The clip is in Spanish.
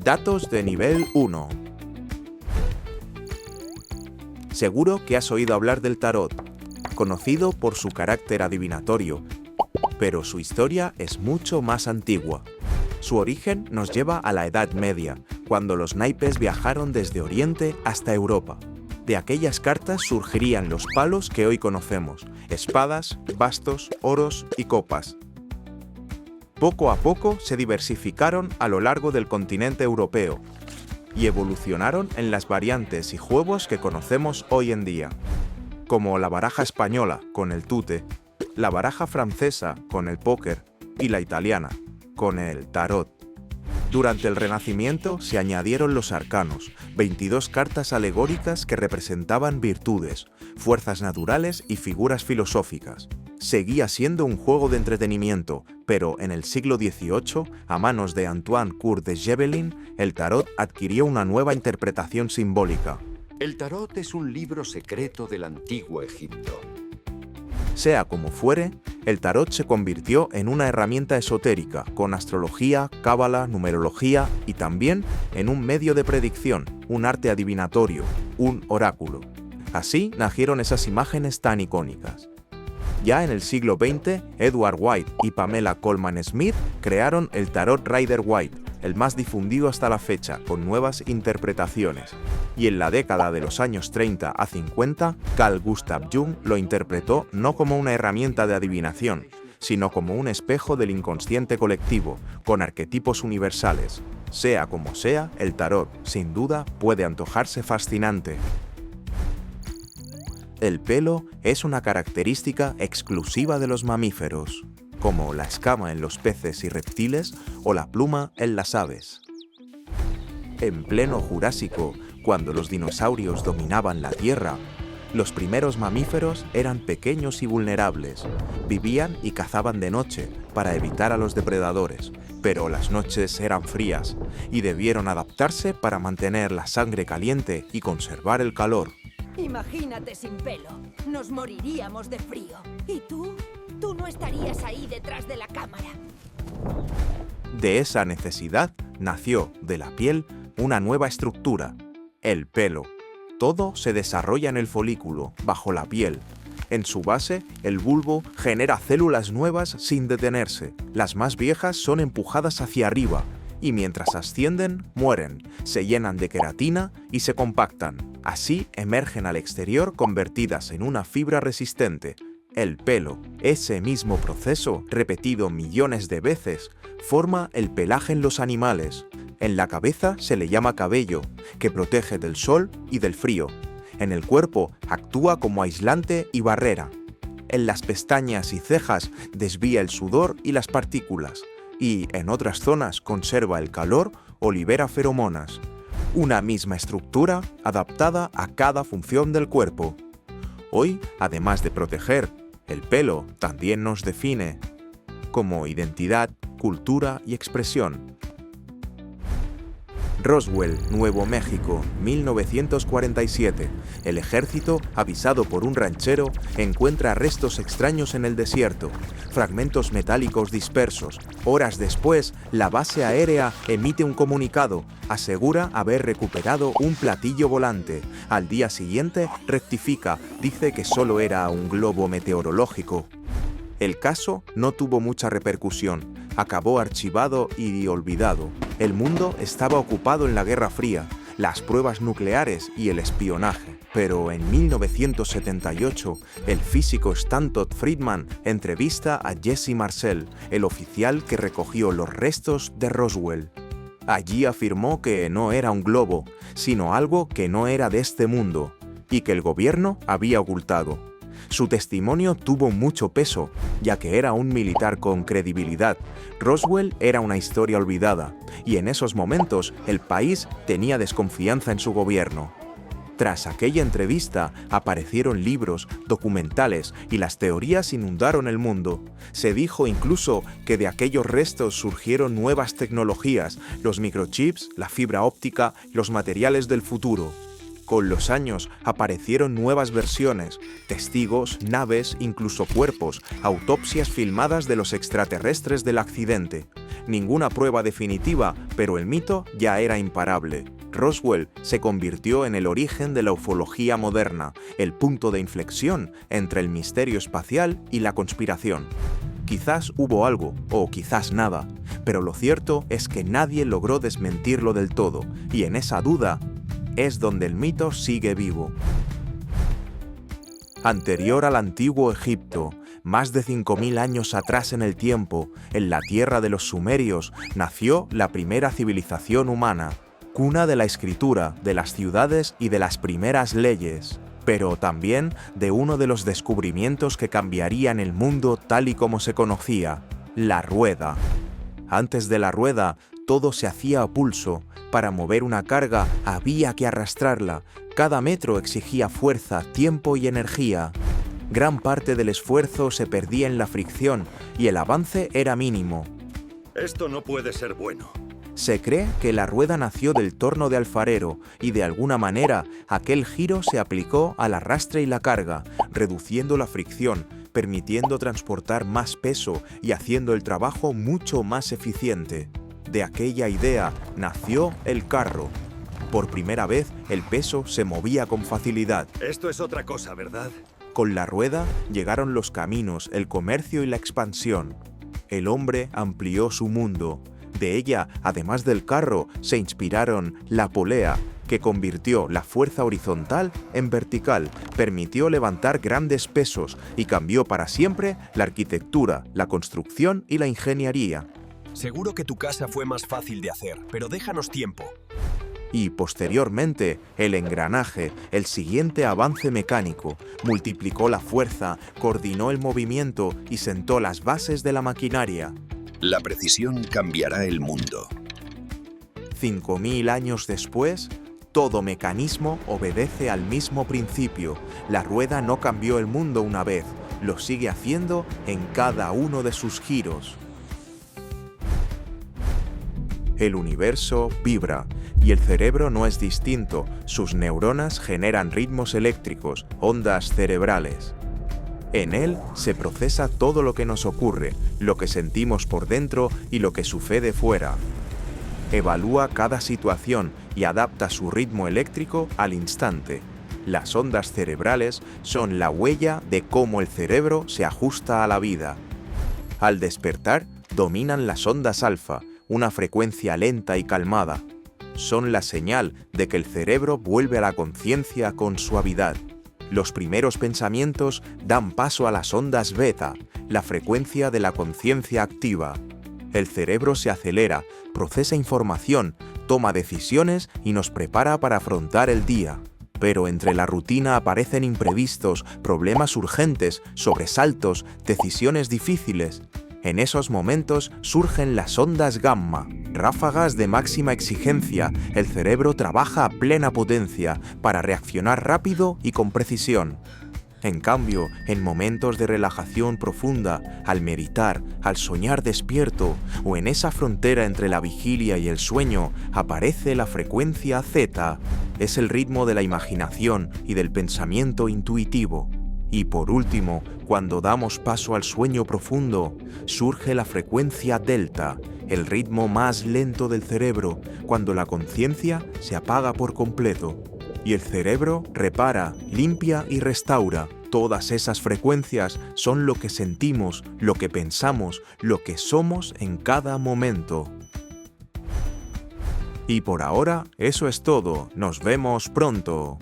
Datos de nivel 1. Seguro que has oído hablar del tarot, conocido por su carácter adivinatorio, pero su historia es mucho más antigua. Su origen nos lleva a la Edad Media, cuando los naipes viajaron desde Oriente hasta Europa. De aquellas cartas surgirían los palos que hoy conocemos: espadas, bastos, oros y copas. Poco a poco se diversificaron a lo largo del continente europeo y evolucionaron en las variantes y juegos que conocemos hoy en día, como la baraja española con el tute, la baraja francesa con el póker y la italiana con el tarot. Durante el Renacimiento se añadieron los arcanos, 22 cartas alegóricas que representaban virtudes, fuerzas naturales y figuras filosóficas. Seguía siendo un juego de entretenimiento, pero en el siglo XVIII, a manos de Antoine Court de Gebelin, el tarot adquirió una nueva interpretación simbólica. El tarot es un libro secreto del antiguo Egipto. Sea como fuere, el tarot se convirtió en una herramienta esotérica, con astrología, cábala, numerología y también en un medio de predicción, un arte adivinatorio, un oráculo. Así nacieron esas imágenes tan icónicas. Ya en el siglo XX, Edward White y Pamela Colman Smith crearon el tarot Rider-Waite, el más difundido hasta la fecha, con nuevas interpretaciones. Y en la década de los años 30 a 50, Carl Gustav Jung lo interpretó no como una herramienta de adivinación, sino como un espejo del inconsciente colectivo, con arquetipos universales. Sea como sea, el tarot, sin duda, puede antojarse fascinante. El pelo es una característica exclusiva de los mamíferos, como la escama en los peces y reptiles o la pluma en las aves. En pleno Jurásico, cuando los dinosaurios dominaban la Tierra, los primeros mamíferos eran pequeños y vulnerables. Vivían y cazaban de noche para evitar a los depredadores, pero las noches eran frías y debieron adaptarse para mantener la sangre caliente y conservar el calor. Imagínate sin pelo. Nos moriríamos de frío. ¿Y tú? Tú no estarías ahí detrás de la cámara. De esa necesidad nació de la piel una nueva estructura, el pelo. Todo se desarrolla en el folículo, bajo la piel. En su base, el bulbo genera células nuevas sin detenerse. Las más viejas son empujadas hacia arriba y mientras ascienden, mueren, se llenan de queratina y se compactan. Así emergen al exterior convertidas en una fibra resistente, el pelo. Ese mismo proceso, repetido millones de veces, forma el pelaje en los animales. En la cabeza se le llama cabello, que protege del sol y del frío. En el cuerpo actúa como aislante y barrera. En las pestañas y cejas desvía el sudor y las partículas, y en otras zonas conserva el calor o libera feromonas. Una misma estructura adaptada a cada función del cuerpo. Hoy, además de proteger, el pelo también nos define como identidad, cultura y expresión. Roswell, Nuevo México, 1947. El ejército, avisado por un ranchero, encuentra restos extraños en el desierto, fragmentos metálicos dispersos. Horas después, la base aérea emite un comunicado, asegura haber recuperado un platillo volante. Al día siguiente, rectifica, dice que solo era un globo meteorológico. El caso no tuvo mucha repercusión, acabó archivado y olvidado. El mundo estaba ocupado en la Guerra Fría, las pruebas nucleares y el espionaje. Pero en 1978, el físico Stanton Friedman entrevista a Jesse Marcel, el oficial que recogió los restos de Roswell. Allí afirmó que no era un globo, sino algo que no era de este mundo, y que el gobierno había ocultado. Su testimonio tuvo mucho peso, ya que era un militar con credibilidad. Roswell era una historia olvidada, y en esos momentos el país tenía desconfianza en su gobierno. Tras aquella entrevista, aparecieron libros, documentales y las teorías inundaron el mundo. Se dijo incluso que de aquellos restos surgieron nuevas tecnologías, los microchips, la fibra óptica, los materiales del futuro. Con los años aparecieron nuevas versiones, testigos, naves, incluso cuerpos, autopsias filmadas de los extraterrestres del accidente. Ninguna prueba definitiva, pero el mito ya era imparable. Roswell se convirtió en el origen de la ufología moderna, el punto de inflexión entre el misterio espacial y la conspiración. Quizás hubo algo, o quizás nada, pero lo cierto es que nadie logró desmentirlo del todo, y en esa duda es donde el mito sigue vivo. Anterior al antiguo Egipto, más de 5000 años atrás en el tiempo, en la tierra de los sumerios, nació la primera civilización humana, cuna de la escritura, de las ciudades y de las primeras leyes, pero también de uno de los descubrimientos que cambiarían el mundo tal y como se conocía, la rueda. Antes de la rueda, todo se hacía a pulso. Para mover una carga había que arrastrarla. Cada metro exigía fuerza, tiempo y energía. Gran parte del esfuerzo se perdía en la fricción y el avance era mínimo. Esto no puede ser bueno. Se cree que la rueda nació del torno de alfarero y de alguna manera aquel giro se aplicó al arrastre y la carga, reduciendo la fricción, permitiendo transportar más peso y haciendo el trabajo mucho más eficiente. De aquella idea nació el carro. Por primera vez, el peso se movía con facilidad. Esto es otra cosa, ¿verdad? Con la rueda llegaron los caminos, el comercio y la expansión. El hombre amplió su mundo. De ella, además del carro, se inspiraron la polea, que convirtió la fuerza horizontal en vertical, permitió levantar grandes pesos y cambió para siempre la arquitectura, la construcción y la ingeniería. Seguro que tu casa fue más fácil de hacer, pero déjanos tiempo. Y posteriormente, el engranaje, el siguiente avance mecánico, multiplicó la fuerza, coordinó el movimiento y sentó las bases de la maquinaria. La precisión cambiará el mundo. 5000 años después, todo mecanismo obedece al mismo principio. La rueda no cambió el mundo una vez, lo sigue haciendo en cada uno de sus giros. El universo vibra, y el cerebro no es distinto. Sus neuronas generan ritmos eléctricos, ondas cerebrales. En él se procesa todo lo que nos ocurre, lo que sentimos por dentro y lo que sucede fuera. Evalúa cada situación y adapta su ritmo eléctrico al instante. Las ondas cerebrales son la huella de cómo el cerebro se ajusta a la vida. Al despertar, dominan las ondas alfa, una frecuencia lenta y calmada. Son la señal de que el cerebro vuelve a la conciencia con suavidad. Los primeros pensamientos dan paso a las ondas beta, la frecuencia de la conciencia activa. El cerebro se acelera, procesa información, toma decisiones y nos prepara para afrontar el día. Pero entre la rutina aparecen imprevistos, problemas urgentes, sobresaltos, decisiones difíciles. En esos momentos surgen las ondas gamma, ráfagas de máxima exigencia. El cerebro trabaja a plena potencia para reaccionar rápido y con precisión. En cambio, en momentos de relajación profunda, al meditar, al soñar despierto o en esa frontera entre la vigilia y el sueño, aparece la frecuencia zeta. Es el ritmo de la imaginación y del pensamiento intuitivo. Y por último, cuando damos paso al sueño profundo, surge la frecuencia delta, el ritmo más lento del cerebro, cuando la conciencia se apaga por completo. Y el cerebro repara, limpia y restaura. Todas esas frecuencias son lo que sentimos, lo que pensamos, lo que somos en cada momento. Y por ahora, eso es todo. Nos vemos pronto.